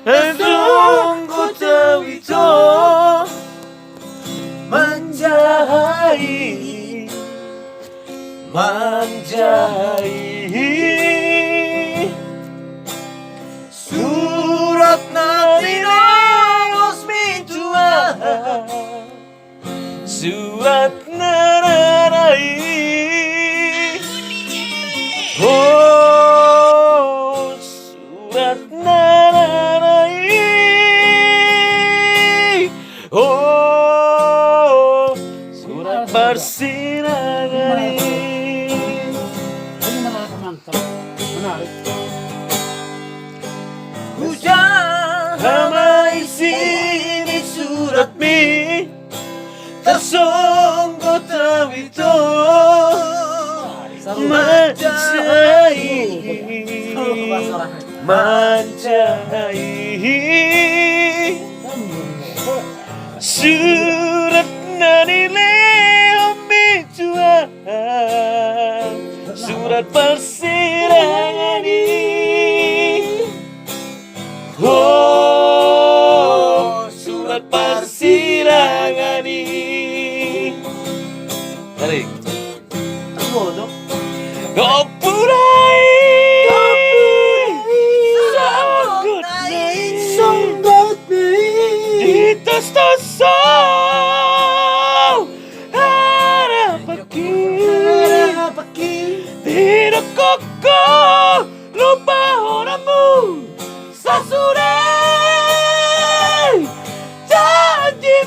sungguh tawito manjai surat natinangos mitua surat naranai oh surat naranai oh surat persidangan hujan ramai sini surat mi tersongko tawito manjai surat nanile omicua surat persidangan oh surat persidangan tarik tunggu dong Gopurai sanggot nai ditos-toso harapaki tidak kokoh lupa oramu sasurai janji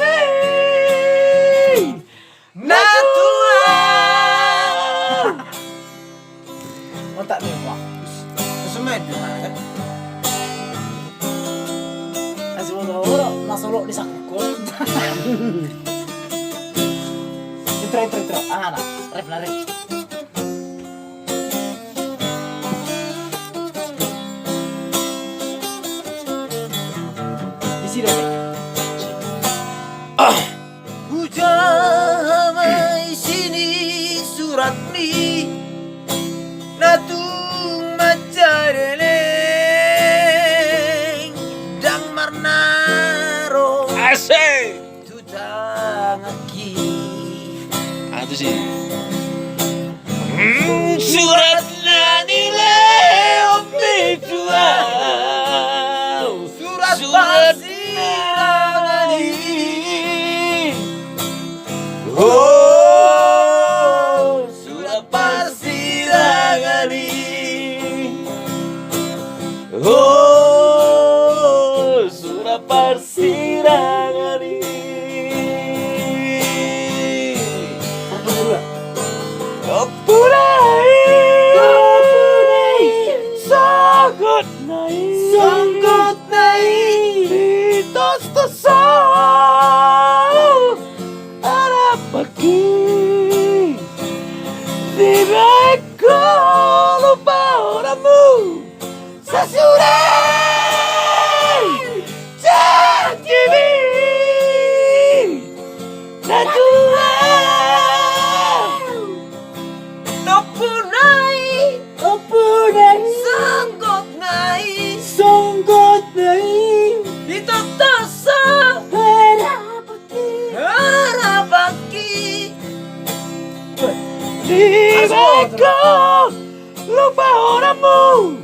natua tak nih pak, sesuai dengan kan? Asal orang masuk di sakukul. Intro, anak, ref. Di sini. Hujan mai sini surat ni. Natung macareleng dang marnaro asik tutang aki itu sih surat nanile opicua surat pasirangani oh surat pasirangani oh surat persidangan Gopurai sanggot nai ditos-toso harapaki tidak lupa oramu sasurai janji natua topunai sanggot nai ditos-toso harapaki tidak lupa oramu